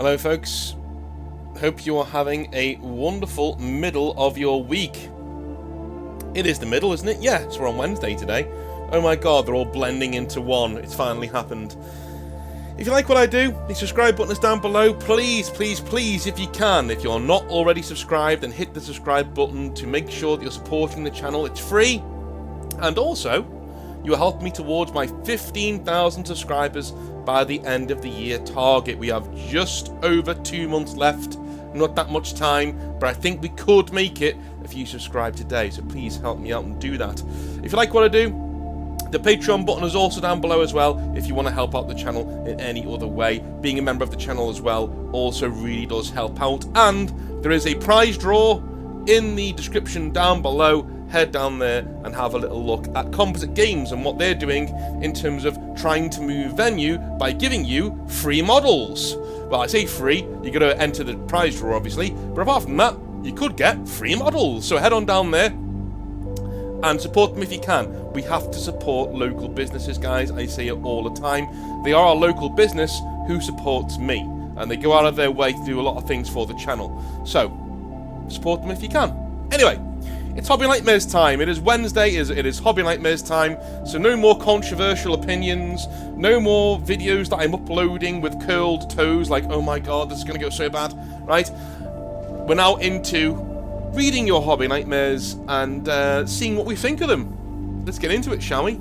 Hello folks, hope you are having a wonderful middle of your week. It is the middle, isn't it? Yeah, so we're on Wednesday today. Oh my god, they're all blending into one. It's finally happened. If you like what I do, the subscribe button is down below. Please, please, please, if you can, if you're not already subscribed, then hit the subscribe button to make sure that you're supporting the channel. It's free. And also, you will help me towards my 15,000 subscribers by the end of the year target. We have just over 2 months left. Not that much time, but I think we could make it if you subscribe today. So please help me out and do that. If you like what I do, the Patreon button is also down below as well if you want to help out the channel in any other way. Being a member of the channel as well also really does help out. And there is a prize draw in the description down below. Head down there and have a little look at Composite Games and what they're doing in terms of trying to move venue by giving you free models. Well, I say free, you're going to enter the prize draw obviously, but apart from that, you could get free models. So head on down there and support them if you can. We have to support local businesses, guys. I say it all the time. They are a local business who supports me, and they go out of their way to do a lot of things for the channel. So support them if you can. Anyway, it's Hobby Nightmares time. It is Wednesday, it is Hobby Nightmares time, so no more controversial opinions, no more videos that I'm uploading with curled toes like, oh my god, this is going to go so bad, right? We're now into reading your Hobby Nightmares and seeing what we think of them. Let's get into it, shall we?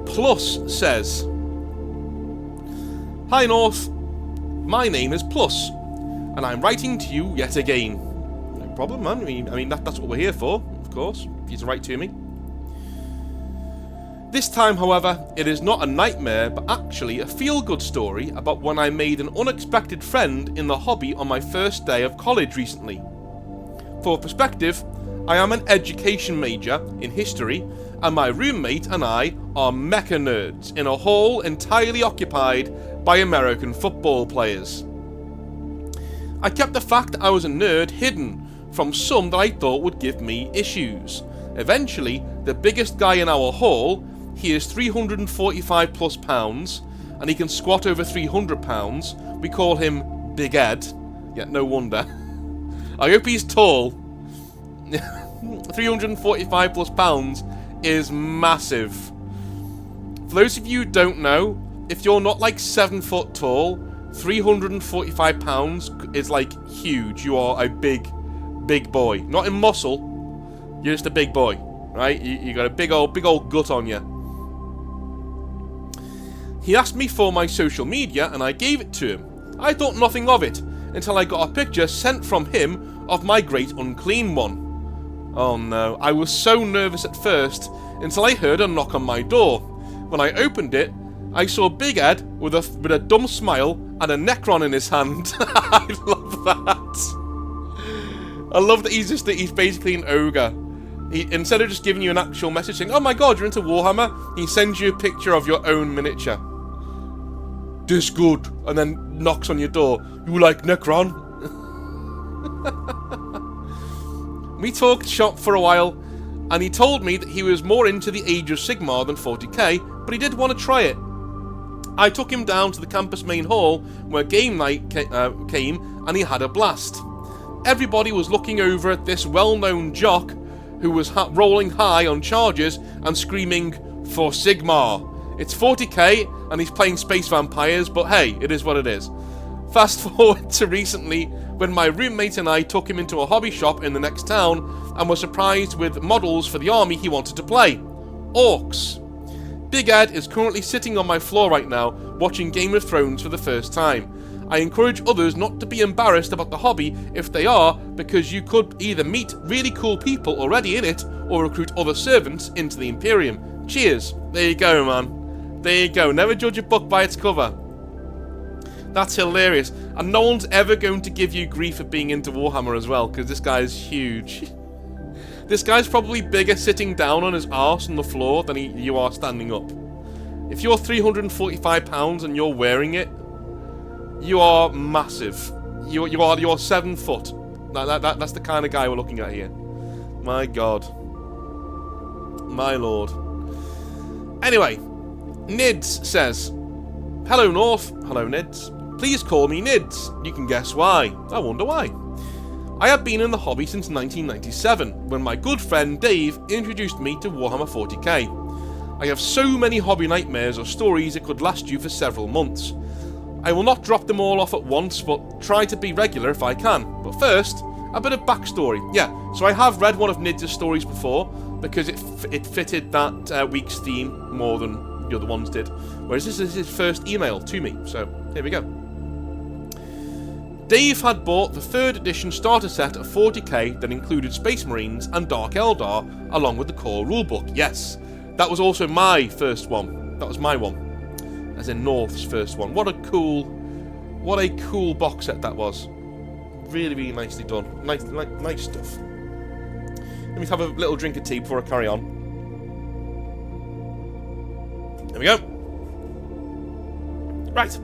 Plus says, "Hi North, my name is Plus, and I'm writing to you yet again." Problem, man. I mean that's what we're here for, of course. You to write to me. This time, however, it is not a nightmare, but actually a feel-good story about when I made an unexpected friend in the hobby on my first day of college recently. For perspective, I am an education major in history, and my roommate and I are mecha nerds in a hall entirely occupied by American football players. I kept the fact that I was a nerd hidden from some that I thought would give me issues. Eventually, the biggest guy in our hall, he is 345 plus pounds, and he can squat over 300 pounds. We call him Big Ed. Yeah, no wonder. I hope he's tall. 345 plus pounds is massive. For those of you who don't know, if you're not like 7 foot tall, 345 pounds is like huge. You are a big boy. Not in muscle, you're just a big boy, right? You got a big old gut on you. He asked me for my social media and I gave it to him. I thought nothing of it until I got a picture sent from him of my great unclean one. Oh no, I was so nervous at first until I heard a knock on my door. When I opened it, I saw Big Ed with a dumb smile and a Necron in his hand. I love that. I love that he's basically an ogre. Instead of just giving you an actual message saying, oh my god, you're into Warhammer, he sends you a picture of your own miniature. This good. And then knocks on your door. You like Necron? We talked shop for a while, and he told me that he was more into the Age of Sigmar than 40k, but he did want to try it. I took him down to the campus main hall where game night came, and he had a blast. Everybody was looking over at this well-known jock who was rolling high on charges and screaming for Sigmar. It's 40k and he's playing space vampires, but hey, it is what it is. Fast forward to recently when my roommate and I took him into a hobby shop in the next town and were surprised with models for the army he wanted to play. Orcs. Big Ed is currently sitting on my floor right now watching Game of Thrones for the first time. I encourage others not to be embarrassed about the hobby if they are, because you could either meet really cool people already in it or recruit other servants into the Imperium. Cheers. There you go, man. There you go. Never judge a book by its cover. That's hilarious. And no one's ever going to give you grief for being into Warhammer as well, because this guy is huge. This guy's probably bigger sitting down on his arse on the floor than you are standing up. If you're 345 pounds and you're wearing it, you are massive. You're 7 foot. That's the kind of guy we're looking at here. My God. My Lord. Anyway, Nids says, "Hello North." Hello Nids. Please call me Nids. You can guess why. I wonder why. I have been in the hobby since 1997, when my good friend Dave introduced me to Warhammer 40k. I have so many hobby nightmares or stories it could last you for several months. I will not drop them all off at once, but try to be regular if I can. But first, a bit of backstory. Yeah, so I have read one of Nids' stories before, because it fitted that week's theme more than the other ones did. Whereas this is his first email to me, so here we go. Dave had bought the 3rd edition starter set of 40k that included Space Marines and Dark Eldar, along with the core rulebook. Yes, that was also my first one. That was my one, as in North's first one. What a cool box set that was. Really, really nicely done. Nice stuff. Let me have a little drink of tea before I carry on. There we go. Right.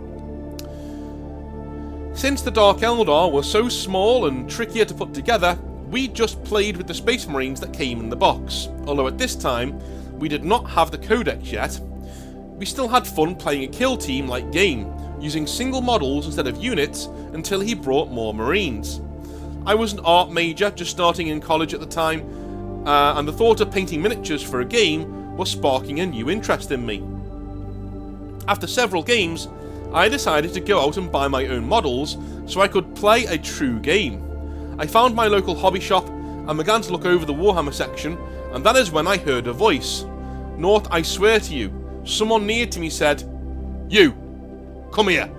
Since the Dark Eldar were so small and trickier to put together, we just played with the Space Marines that came in the box. Although at this time, we did not have the codex yet. We still had fun playing a kill team-like game, using single models instead of units until he brought more Marines. I was an art major, just starting in college at the time, and the thought of painting miniatures for a game was sparking a new interest in me. After several games, I decided to go out and buy my own models so I could play a true game. I found my local hobby shop and began to look over the Warhammer section, and that is when I heard a voice. North, I swear to you, someone near to me said, "You, come here."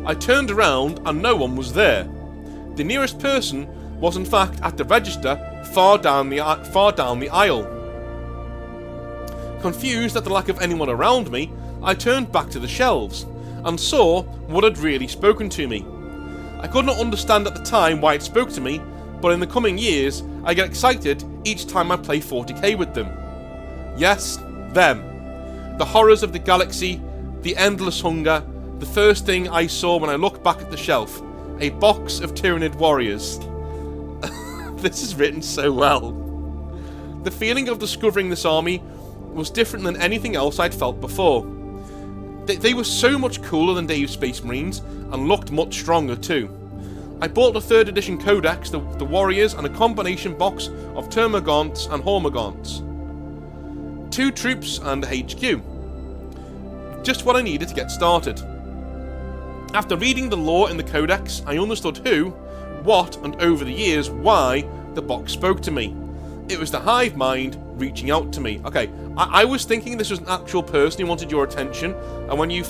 I turned around and no one was there. The nearest person was in fact at the register far down the aisle. Confused at the lack of anyone around me, I turned back to the shelves and saw what had really spoken to me. I could not understand at the time why it spoke to me, but in the coming years, I get excited each time I play 40k with them. Yes, them. The horrors of the galaxy, the endless hunger, the first thing I saw when I looked back at the shelf, a box of Tyranid warriors. This is written so well. The feeling of discovering this army was different than anything else I'd felt before. They were so much cooler than Dave's Space Marines, and looked much stronger too. I bought the 3rd edition codex, the warriors, and a combination box of Termagants and Hormagaunts. 2 troops and a HQ. Just what I needed to get started. After reading the lore in the codex, I understood who, what, and over the years, why the box spoke to me. It was the hive mind reaching out to me. Okay, I was thinking this was an actual person who wanted your attention, and when you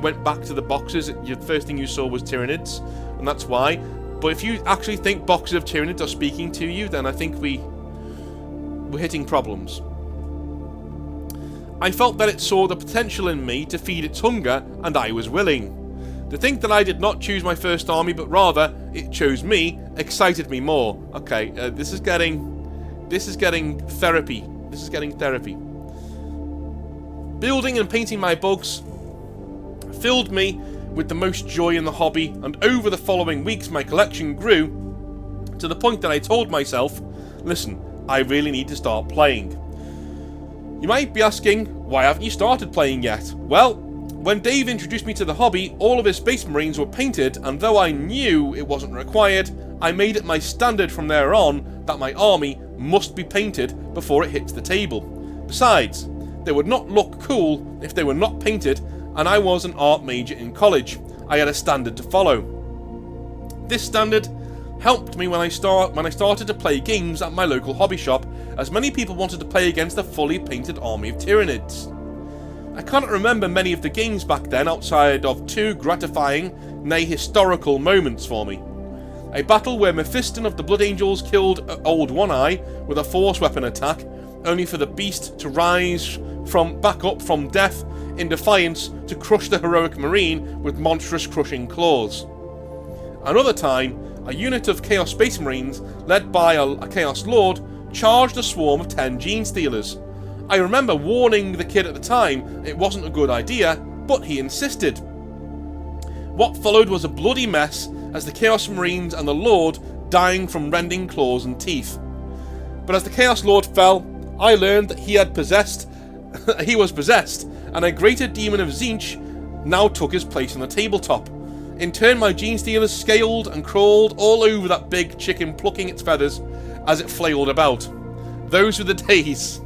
went back to the boxes, the first thing you saw was Tyranids, and that's why. But if you actually think boxes of Tyranids are speaking to you, then I think we're hitting problems. I felt that it saw the potential in me to feed its hunger, and I was willing. To think that I did not choose my first army, but rather it chose me, excited me more. Okay, this is getting therapy. This is getting therapy. Building and painting my bugs filled me with the most joy in the hobby, and over the following weeks my collection grew to the point that I told myself, listen, I really need to start playing. You might be asking, why haven't you started playing yet? Well, when Dave introduced me to the hobby, all of his Space Marines were painted, and though I knew it wasn't required, I made it my standard from there on that my army must be painted before it hits the table. Besides, they would not look cool if they were not painted, and I was an art major in college. I had a standard to follow. This standard helped me when I started to play games at my local hobby shop, as many people wanted to play against a fully painted army of Tyranids. I cannot remember many of the games back then outside of 2 gratifying, nay historical moments for me. A battle where Mephiston of the Blood Angels killed Old One Eye with a force weapon attack, only for the beast to rise back up from death in defiance to crush the heroic Marine with monstrous crushing claws. Another time, a unit of Chaos Space Marines, led by a Chaos Lord, charged a swarm of 10 Gene Stealers. I remember warning the kid at the time it wasn't a good idea, but he insisted. What followed was a bloody mess, as the Chaos Marines and the Lord dying from rending claws and teeth. But as the Chaos Lord fell, I learned that he was possessed, and a greater demon of Tzeentch now took his place on the tabletop. In turn, my gene stealers scaled and crawled all over that big chicken, plucking its feathers as it flailed about. Those were the days.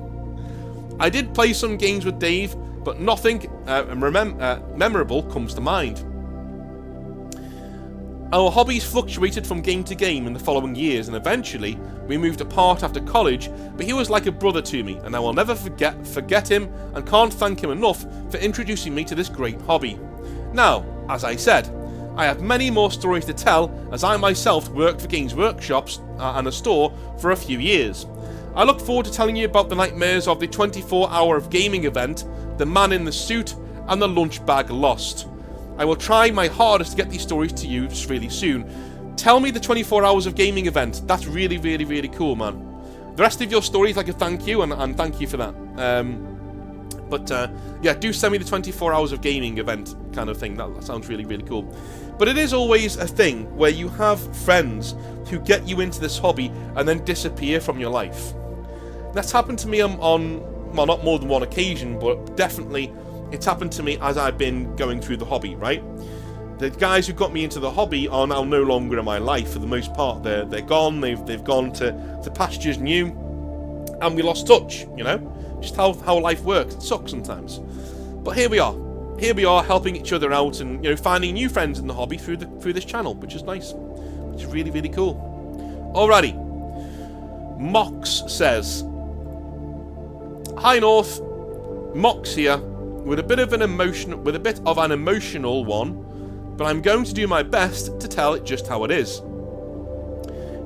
I did play some games with Dave, but nothing memorable comes to mind. Our hobbies fluctuated from game to game in the following years, and eventually we moved apart after college, but he was like a brother to me, and I will never forget him and can't thank him enough for introducing me to this great hobby. Now, as I said, I have many more stories to tell, as I myself worked for Games Workshops and a store for a few years. I look forward to telling you about the nightmares of the 24-hour of gaming event, the man in the suit, and the lunch bag lost. I will try my hardest to get these stories to you really soon. Tell me the 24 hours of gaming event. That's really, really, really cool, man. The rest of your stories, like a thank you, and thank you for that. Yeah, do send me the 24 hours of gaming event kind of thing. That sounds really, really cool. But it is always a thing where you have friends who get you into this hobby and then disappear from your life. That's happened to me on well, not more than one occasion, but definitely it's happened to me as I've been going through the hobby, right? The guys who got me into the hobby are now no longer in my life for the most part. They're gone, they've gone to pastures new, and we lost touch, you know? Just how life works. It sucks sometimes. But here we are. Here we are helping each other out and, you know, finding new friends in the hobby through this channel, which is nice. Which is really, really cool. Alrighty. Mox says, "Hi North, Mox here. With a bit of an emotional one, but I'm going to do my best to tell it just how it is.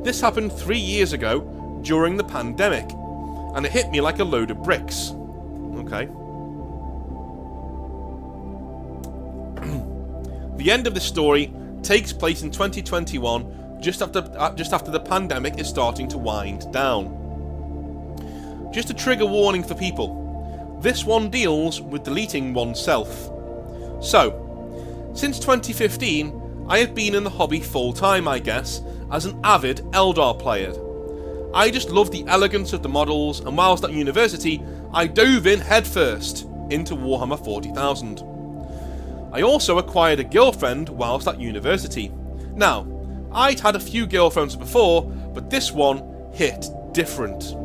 This happened 3 years ago during the pandemic, and it hit me like a load of bricks." Okay. The end of the story takes place in 2021, just after the pandemic is starting to wind down. Just a trigger warning for people. This one deals with deleting oneself. So, since 2015, I have been in the hobby full-time, I guess, as an avid Eldar player. I just love the elegance of the models, and whilst at university, I dove in headfirst into Warhammer 40,000. I also acquired a girlfriend whilst at university. Now, I'd had a few girlfriends before, but this one hit different.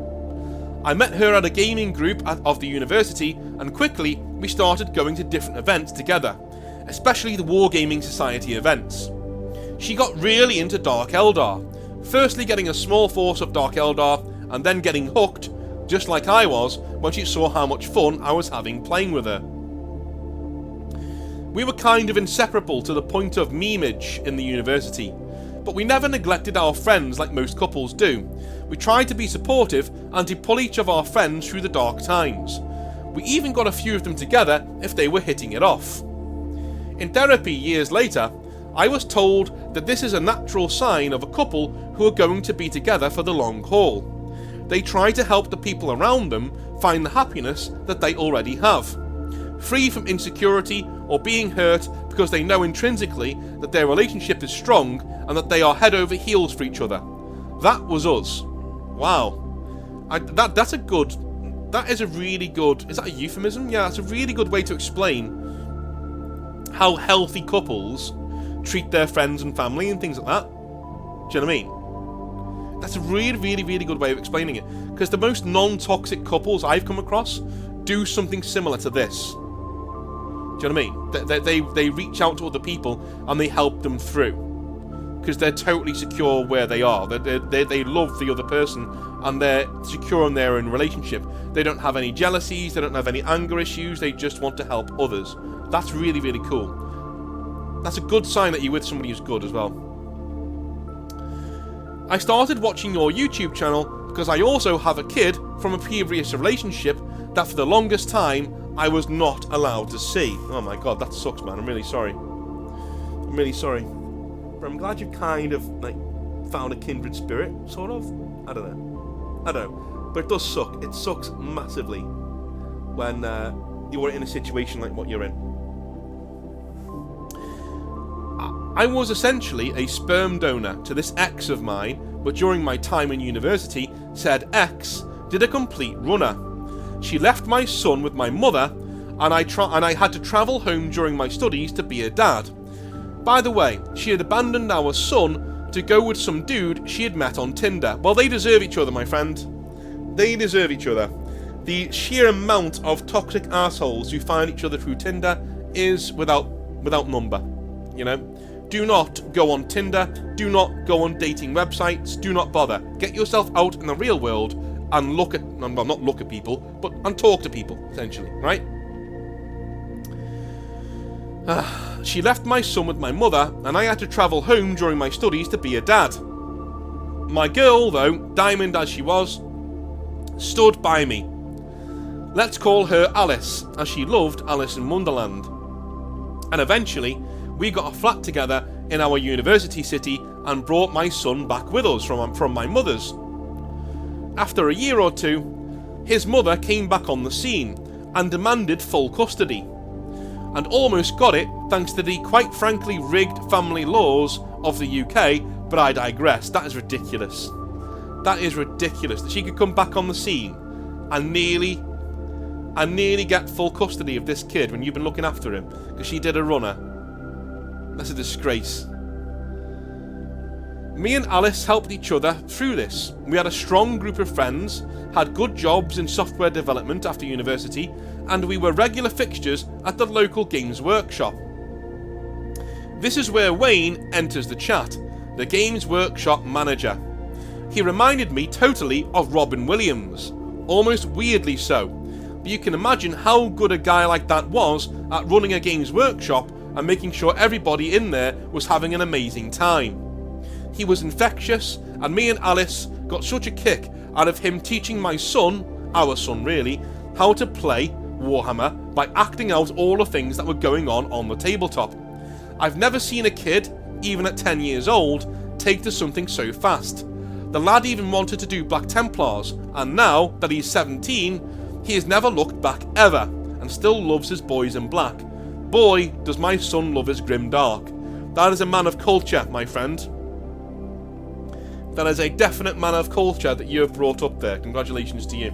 I met her at a gaming group of the university, and quickly we started going to different events together, especially the Wargaming Society events. She got really into Dark Eldar, firstly getting a small force of Dark Eldar, and then getting hooked, just like I was when she saw how much fun I was having playing with her. We were kind of inseparable to the point of memeage in the university, but we never neglected our friends like most couples do. We tried to be supportive and to pull each of our friends through the dark times. We even got a few of them together if they were hitting it off. In therapy years later, I was told that this is a natural sign of a couple who are going to be together for the long haul. They try to help the people around them find the happiness that they already have, free from insecurity or being hurt because they know intrinsically that their relationship is strong and that they are head over heels for each other. That was us. Wow. That is a really good... Is that a euphemism? Yeah, that's a really good way to explain how healthy couples treat their friends and family and things like that. Do you know what I mean? That's a really, really, really good way of explaining it. Because the most non-toxic couples I've come across do something similar to this. Do you know what I mean? They reach out to other people and they help them through. Because they're totally secure where they are. They love the other person and they're secure in their own relationship. They don't have any jealousies, they don't have any anger issues, they just want to help others. That's really, really cool. That's a good sign that you're with somebody who's good as well. I started watching your YouTube channel because I also have a kid from a previous relationship that for the longest time I was not allowed to see. Oh my god, that sucks, man. I'm really sorry. I'm really sorry. But I'm glad you've kind of, like, found a kindred spirit, sort of. I don't know. But it does suck. It sucks massively when you're in a situation like what you're in. I was essentially a sperm donor to this ex of mine, but during my time in university, said ex did a complete runner. She left my son with my mother, and I had to travel home during my studies to be a dad. By the way, she had abandoned our son to go with some dude she had met on Tinder. Well, they deserve each other, my friend. They deserve each other. The sheer amount of toxic assholes who find each other through Tinder is without number, you know? Do not go on Tinder, do not go on dating websites, do not bother. Get yourself out in the real world and look at, well, not look at people, but and talk to people, essentially, right? She left my son with my mother, and I had to travel home during my studies to be a dad. My girl, though, diamond as she was, stood by me. Let's call her Alice, as she loved Alice in Wonderland. And eventually, we got a flat together in our university city and brought my son back with us from my mother's. After a year or two, his mother came back on the scene and demanded full custody, and almost got it thanks to the quite frankly rigged family laws of the UK, but I digress. That is ridiculous. That is ridiculous that she could come back on the scene and nearly get full custody of this kid when you've been looking after him because she did a runner. That's a disgrace. Me and Alice helped each other through this. We had a strong group of friends, had good jobs in software development after university, and we were regular fixtures at the local games workshop. This is where Wayne enters the chat, the games workshop manager. He reminded me totally of Robin Williams, almost weirdly so, but you can imagine how good a guy like that was at running a games workshop and making sure everybody in there was having an amazing time. He was infectious, and me and Alice got such a kick out of him teaching my son, our son really, how to play Warhammer by acting out all the things that were going on the tabletop. I've never seen a kid, even at 10 years old, take to something so fast. The lad even wanted to do Black Templars, and now that he's 17, he has never looked back ever, and still loves his boys in black. Boy, does my son love his grim dark. That is a man of culture, my friend. That is a definite man of culture that you have brought up there. Congratulations to you.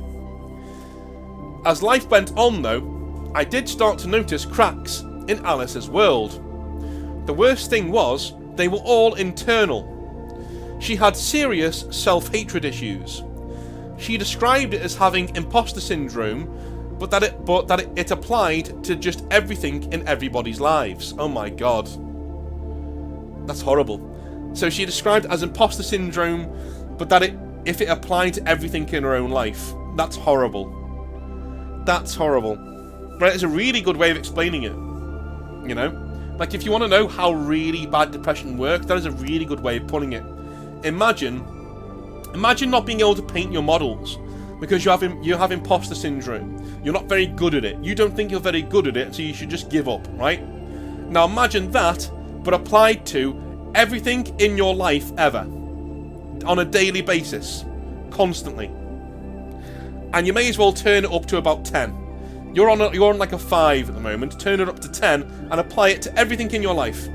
As life went on, though, I did start to notice cracks in Alice's world. The worst thing was, they were all internal. She had serious self-hatred issues. She described it as having imposter syndrome, but that it applied to just everything in everybody's lives. Oh my god. That's horrible. So she described it as imposter syndrome, but that if it applied to everything in her own life. That's horrible. That's horrible. But it's a really good way of explaining it. You know? Like, if you want to know how really bad depression works, that is a really good way of putting it. Imagine not being able to paint your models because you have imposter syndrome. You're not very good at it. You don't think you're very good at it, so you should just give up, right? Now imagine that, but applied to everything in your life ever, on a daily basis, constantly. And you may as well turn it up to about 10. You're on like a 5 at the moment. Turn it up to 10 and apply it to everything in your life.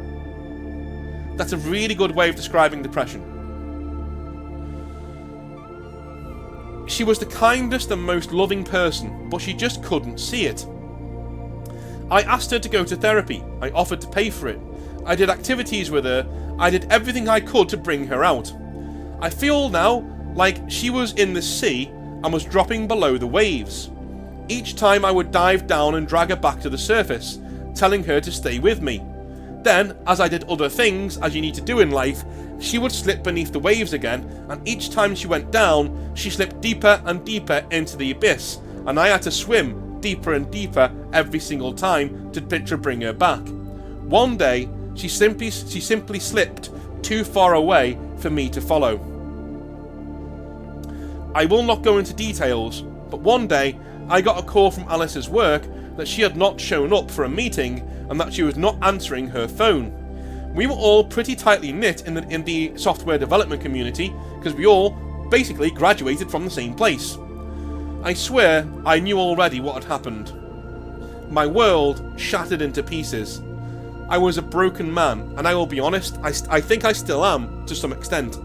That's a really good way of describing depression. She was the kindest and most loving person, but she just couldn't see it. I asked her to go to therapy. I offered to pay for it. I did activities with her. I did everything I could to bring her out. I feel now like she was in the sea and was dropping below the waves. Each time I would dive down and drag her back to the surface, telling her to stay with me. Then, as I did other things, as you need to do in life, she would slip beneath the waves again, and each time she went down, she slipped deeper and deeper into the abyss, and I had to swim deeper and deeper every single time to bring her back. One day, she simply slipped too far away for me to follow. I will not go into details, but one day, I got a call from Alice's work that she had not shown up for a meeting and that she was not answering her phone. We were all pretty tightly knit in the software development community because we all basically graduated from the same place. I swear I knew already what had happened. My world shattered into pieces. I was a broken man, and I will be honest, I think I still am to some extent.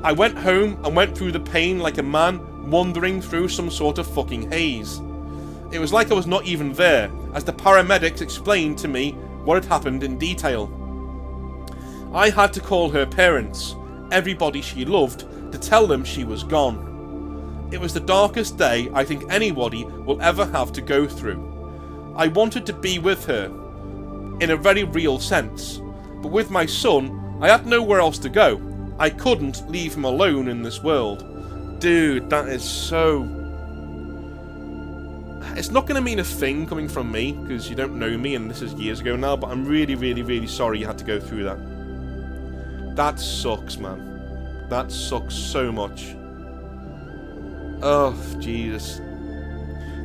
I went home and went through the pain like a man wandering through some sort of fucking haze. It was like I was not even there, as the paramedics explained to me what had happened in detail. I had to call her parents, everybody she loved, to tell them she was gone. It was the darkest day I think anybody will ever have to go through. I wanted to be with her, in a very real sense, but with my son, I had nowhere else to go. I couldn't leave him alone in this world. Dude, that is so... It's not going to mean a thing coming from me, because you don't know me, and this is years ago now, but I'm really, really, really sorry you had to go through that. That sucks, man. That sucks so much. Oh, Jesus.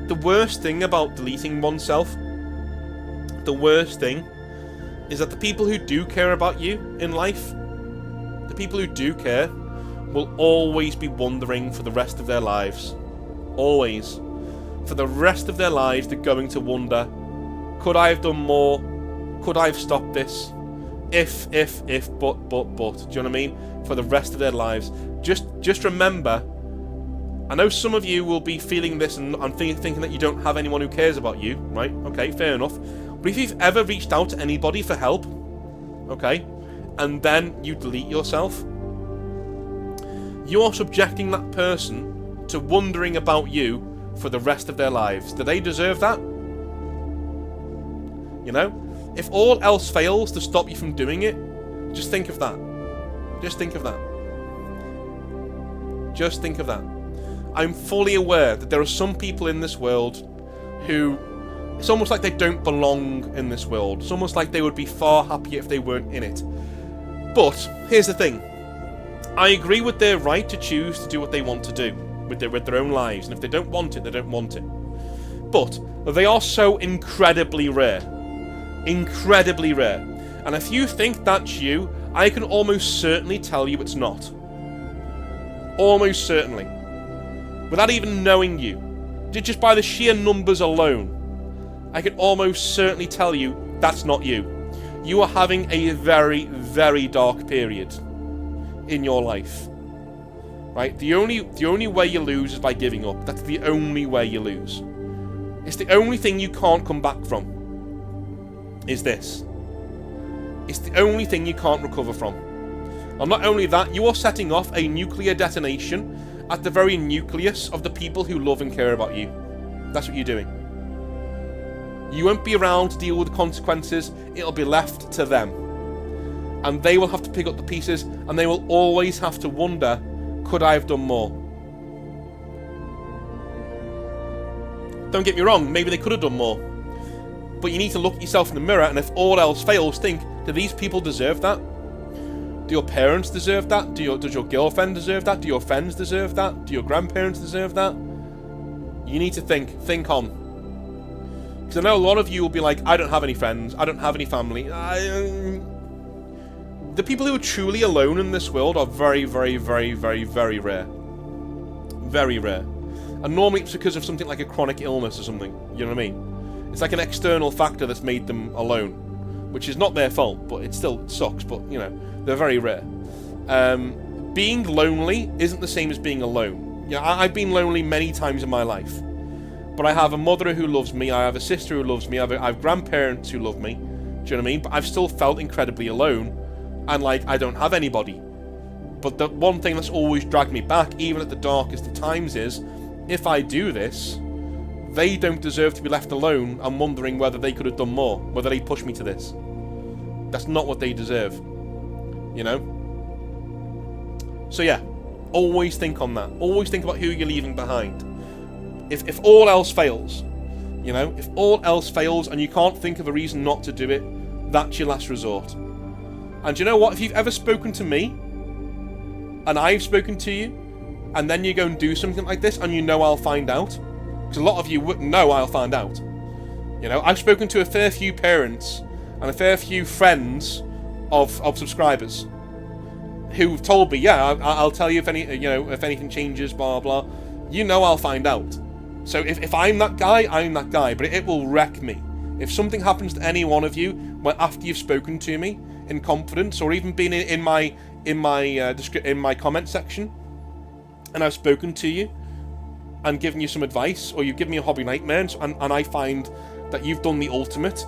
The worst thing about deleting oneself, the worst thing, is that the people who do care about you in life, the people who do care, will always be wondering for the rest of their lives. Always. For the rest of their lives, they're going to wonder, could I have done more? Could I have stopped this? If, but. Do you know what I mean? For the rest of their lives. Just remember, I know some of you will be feeling this and thinking that you don't have anyone who cares about you, right? Okay, fair enough. But if you've ever reached out to anybody for help, okay, and then you delete yourself, you are subjecting that person to wondering about you for the rest of their lives. Do they deserve that? You know? If all else fails to stop you from doing it, just think of that. Just think of that. Just think of that. I'm fully aware that there are some people in this world who... It's almost like they don't belong in this world. It's almost like they would be far happier if they weren't in it. But, here's the thing. I agree with their right to choose to do what they want to do with their own lives. And if they don't want it, they don't want it. But, they are so incredibly rare. Incredibly rare. And if you think that's you, I can almost certainly tell you it's not. Almost certainly. Without even knowing you. Just by the sheer numbers alone. I can almost certainly tell you that's not you. You are having a very, very dark period in your life. Right? The only way you lose is by giving up. That's the only way you lose. It's the only thing you can't come back from. Is this. It's the only thing you can't recover from. And not only that, you are setting off a nuclear detonation at the very nucleus of the people who love and care about you. That's what you're doing. You won't be around to deal with the consequences. It'll be left to them. And they will have to pick up the pieces, and they will always have to wonder, could I have done more? Don't get me wrong, maybe they could have done more. But you need to look at yourself in the mirror, and if all else fails, think, do these people deserve that? Do your parents deserve that? Does your girlfriend deserve that? Do your friends deserve that? Do your grandparents deserve that? You need to think on. Because I know a lot of you will be like, I don't have any friends, I don't have any family. The people who are truly alone in this world are very, very, very, very, very rare. Very rare. And normally it's because of something like a chronic illness or something. You know what I mean? It's like an external factor that's made them alone. Which is not their fault, but it still sucks. But, you know, they're very rare. Being lonely isn't the same as being alone. Yeah, I've been lonely many times in my life. But I have a mother who loves me, I have a sister who loves me, I have grandparents who love me. Do you know what I mean? But I've still felt incredibly alone. And, like, I don't have anybody. But the one thing that's always dragged me back, even at the darkest of times, is, if I do this, they don't deserve to be left alone and wondering whether they could have done more, whether they pushed me to this. That's not what they deserve. You know? So yeah, always think on that. Always think about who you're leaving behind. If all else fails, you know, if all else fails and you can't think of a reason not to do it, that's your last resort. And you know what? If you've ever spoken to me, and I've spoken to you, and then you go and do something like this, and you know I'll find out, because a lot of you wouldn't know I'll find out. You know, I've spoken to a fair few parents, and a fair few friends of subscribers, who've told me, yeah, I'll tell you if anything changes, blah, blah. You know I'll find out. So if I'm that guy, I'm that guy, but it will wreck me. If something happens to any one of you after you've spoken to me in confidence, or even been in my comment section, and I've spoken to you, and given you some advice, or you've given me a hobby nightmare, and I find that you've done the ultimate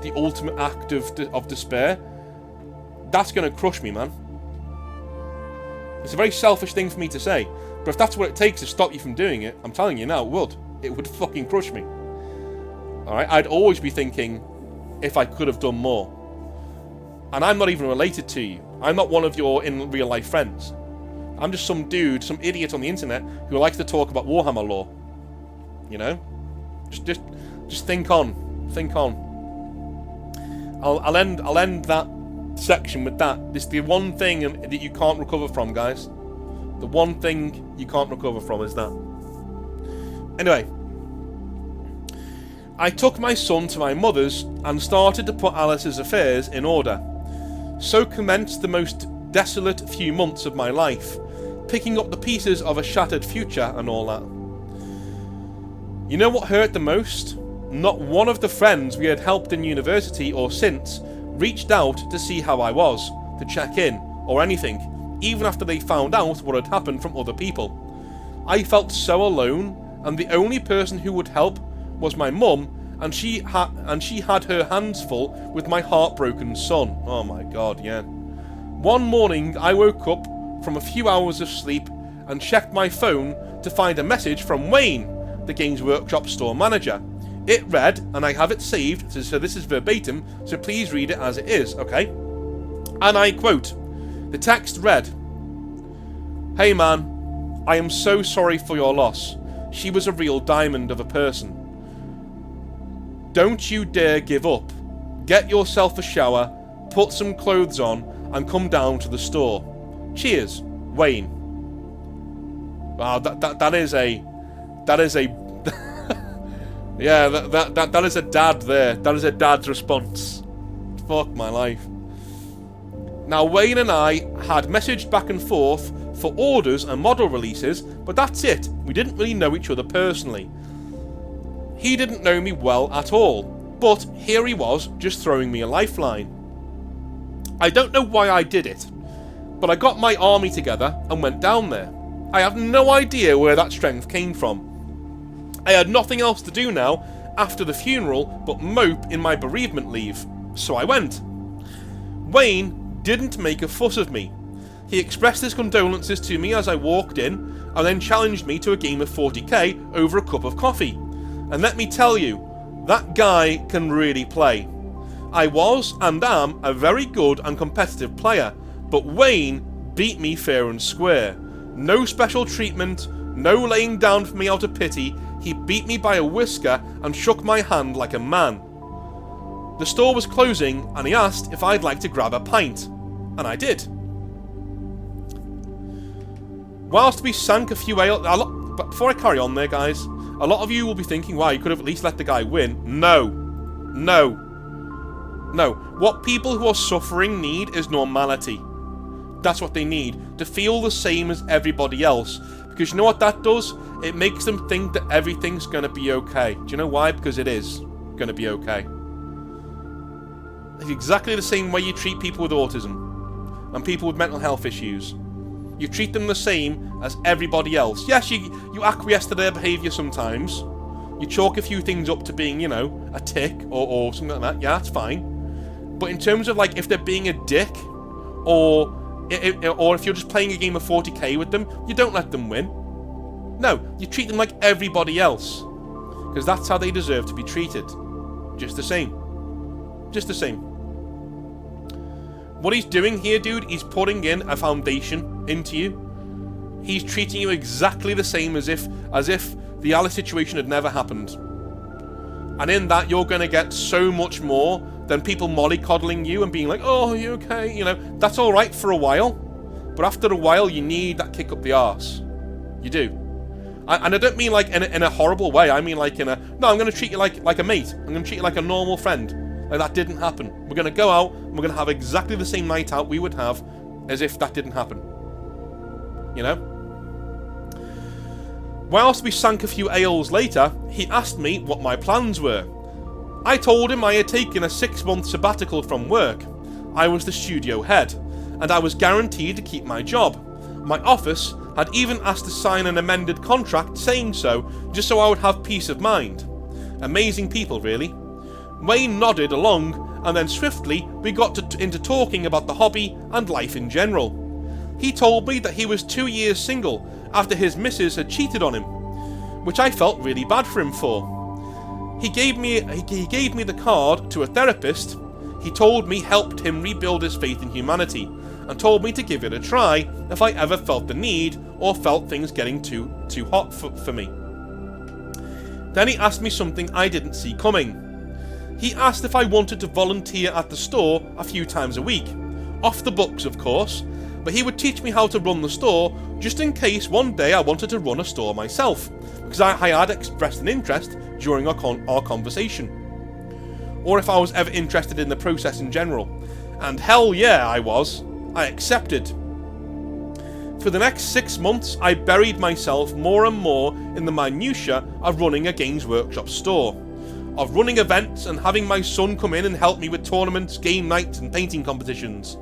act of despair, that's going to crush me, man. It's a very selfish thing for me to say, but if that's what it takes to stop you from doing it, I'm telling you now, it would fucking crush me. Alright, I'd always be thinking if I could have done more. And I'm not even related to you. I'm not one of your in real life friends. I'm just some dude, some idiot on the internet who likes to talk about Warhammer lore. You know? Just think on. Think on. I'll end that section with that. This is the one thing that you can't recover from, guys. The one thing you can't recover from is that. Anyway, I took my son to my mother's and started to put Alice's affairs in order. So commenced the most desolate few months of my life, picking up the pieces of a shattered future and all that. You know what hurt the most? Not one of the friends we had helped in university or since reached out to see how I was, to check in, or anything, even after they found out what had happened from other people. I felt so alone, and the only person who would help was my mum, and she had her hands full with my heartbroken son. Oh my god, yeah. One morning I woke up from a few hours of sleep and checked my phone to find a message from Wayne, the Games Workshop store manager. It read, and I have it saved, so this is verbatim, so please read it as it is, okay? And I quote, the text read, "Hey man, I am so sorry for your loss. She was a real diamond of a person. Don't you dare give up. Get yourself a shower, put some clothes on, and come down to the store. Cheers, Wayne." Wow, that is a yeah, that is a dad there. That is a dad's response. Fuck my life. Now, Wayne and I had messaged back and forth for orders and model releases, but that's it. We didn't really know each other personally. He didn't know me well at all, but here he was, just throwing me a lifeline. I don't know why I did it, but I got my army together and went down there. I have no idea where that strength came from. I had nothing else to do now after the funeral but mope in my bereavement leave, so I went. Wayne didn't make a fuss of me. He expressed his condolences to me as I walked in, and then challenged me to a game of 40k over a cup of coffee. And let me tell you, that guy can really play. I was, and am, a very good and competitive player, but Wayne beat me fair and square. No special treatment, no laying down for me out of pity. He beat me by a whisker and shook my hand like a man. The store was closing, and he asked if I'd like to grab a pint, and I did. Whilst we sank a few ale... But before I carry on there, guys, a lot of you will be thinking, wow, you could have at least let the guy win. No. No. No. What people who are suffering need is normality. That's what they need. To feel the same as everybody else. Because you know what that does? It makes them think that everything's going to be okay. Do you know why? Because it is going to be okay. It's exactly the same way you treat people with autism and people with mental health issues. You treat them the same as everybody else. Yes, you acquiesce to their behaviour sometimes. You chalk a few things up to being, you know, a tick or something like that. Yeah, that's fine. But in terms of, like, if they're being a dick or if you're just playing a game of 40k with them, you don't let them win. No, you treat them like everybody else. Because that's how they deserve to be treated. Just the same. Just the same. What he's doing here, dude, he's putting in a foundation into you. He's treating you exactly the same as if the Alice situation had never happened. And in that, you're going to get so much more than people mollycoddling you and being like, oh, are you okay? You know, that's alright for a while. But after a while, you need that kick up the arse. You do. And I don't mean like in a horrible way. I mean like no, I'm going to treat you like a mate. I'm going to treat you like a normal friend. Like that didn't happen. We're going to go out and we're going to have exactly the same night out we would have as if that didn't happen. You know? Whilst we sank a few ales later, he asked me what my plans were. I told him I had taken a 6-month sabbatical from work. I was the studio head, and I was guaranteed to keep my job. My office had even asked to sign an amended contract saying so, just so I would have peace of mind. Amazing people, really. Wayne nodded along, and then swiftly we got into talking about the hobby and life in general. He told me that he was 2 years single after his missus had cheated on him, which I felt really bad for him for. He gave me the card to a therapist he told me helped him rebuild his faith in humanity, and told me to give it a try if I ever felt the need or felt things getting too hot for me. Then he asked me something I didn't see coming. He asked if I wanted to volunteer at the store a few times a week. Off the books, of course, but he would teach me how to run the store just in case one day I wanted to run a store myself, because I had expressed an interest during our conversation. Or if I was ever interested in the process in general. And hell yeah, I was. I accepted. For the next 6 months, I buried myself more and more in the minutiae of running a Games Workshop store, of running events and having my son come in and help me with tournaments, game nights and painting competitions.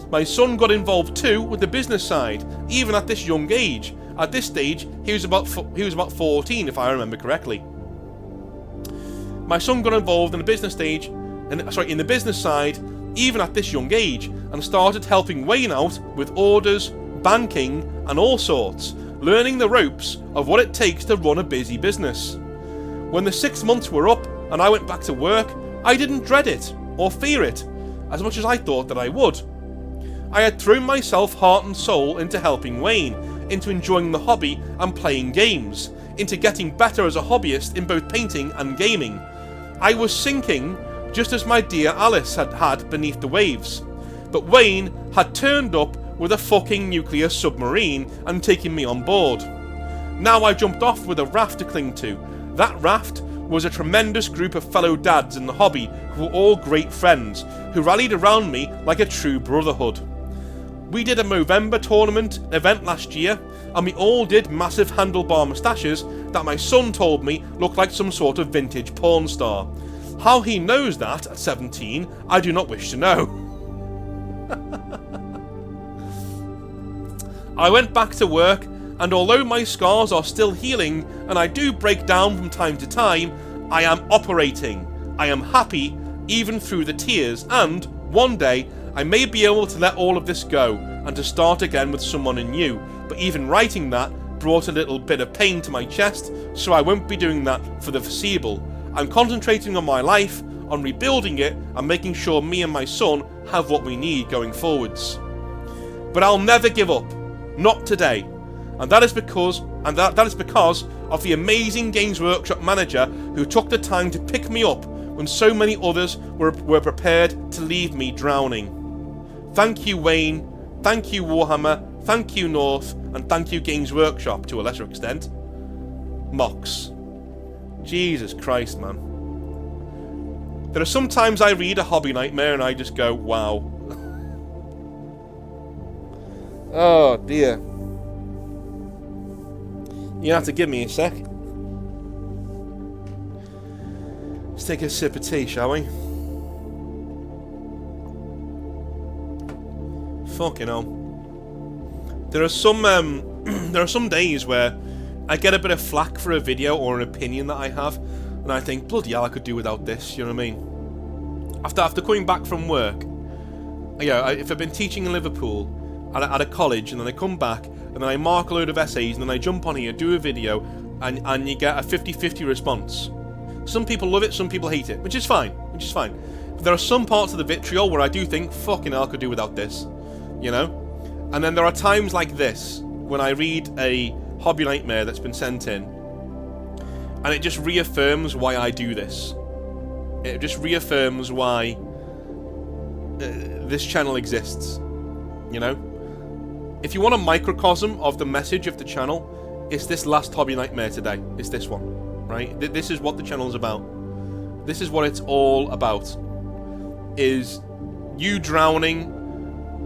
My son got involved too with the business side, even at this young age. At this stage, he was about 14, if I remember correctly. My son got involved in the business side, even at this young age, and started helping Wayne out with orders, banking, and all sorts, learning the ropes of what it takes to run a busy business. When the 6 months were up and I went back to work, I didn't dread it or fear it as much as I thought that I would. I had thrown myself heart and soul into helping Wayne, into enjoying the hobby and playing games, into getting better as a hobbyist in both painting and gaming. I was sinking just as my dear Alice had beneath the waves. But Wayne had turned up with a fucking nuclear submarine and taken me on board. Now I jumped off with a raft to cling to. That raft was a tremendous group of fellow dads in the hobby who were all great friends, who rallied around me like a true brotherhood. We did a Movember tournament event last year, and we all did massive handlebar moustaches that my son told me looked like some sort of vintage porn star. How he knows that at 17, I do not wish to know. I went back to work, and although my scars are still healing and I do break down from time to time, I am operating. I am happy, even through the tears, and one day I may be able to let all of this go and to start again with someone new, but even writing that brought a little bit of pain to my chest, so I won't be doing that for the foreseeable. I'm concentrating on my life, on rebuilding it, and making sure me and my son have what we need going forwards. But I'll never give up. Not today. And that is because of the amazing Games Workshop manager who took the time to pick me up when so many others were prepared to leave me drowning. Thank you, Wayne. Thank you, Warhammer. Thank you, North. And thank you, Games Workshop, to a lesser extent. Mox. Jesus Christ, man. There are some times I read a Hobby Nightmare and I just go, wow. Oh, dear. You have to give me a sec. Let's take a sip of tea, shall we? Fucking hell. There are some days where I get a bit of flack for a video or an opinion that I have, and I think, bloody hell, I could do without this, you know what I mean? After coming back from work, if I've been teaching in Liverpool at a college, and then I come back, and then I mark a load of essays, and then I jump on here, do a video, and you get a 50-50 response. Some people love it, some people hate it, which is fine. But there are some parts of the vitriol where I do think, fucking hell, I could do without this, you know? And then there are times like this, when I read a Hobby Nightmare that's been sent in, and it just reaffirms why I do this. It just reaffirms why this channel exists, you know? If you want a microcosm of the message of the channel, it's this last Hobby Nightmare today. It's this one, right? This is what the channel's about. This is what it's all about. Is you drowning,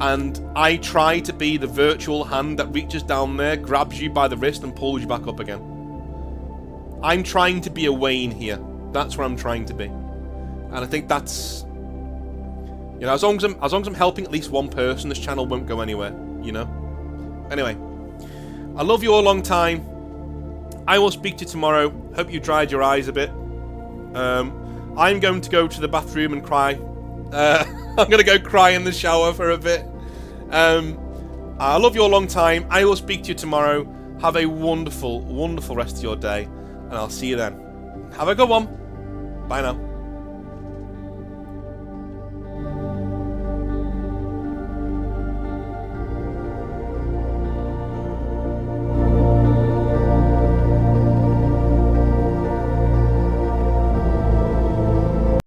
and I try to be the virtual hand that reaches down there, grabs you by the wrist, and pulls you back up again. I'm trying to be a Wayne here. That's what I'm trying to be. And I think that's... You know, as long as I'm helping at least one person, this channel won't go anywhere, you know? Anyway, I love you all a long time. I will speak to you tomorrow. Hope you dried your eyes a bit. I'm going to go to the bathroom and cry. I'm going to go cry in the shower for a bit. I love you all a long time. I will speak to you tomorrow. Have a wonderful, wonderful rest of your day. And I'll see you then. Have a good one. Bye now.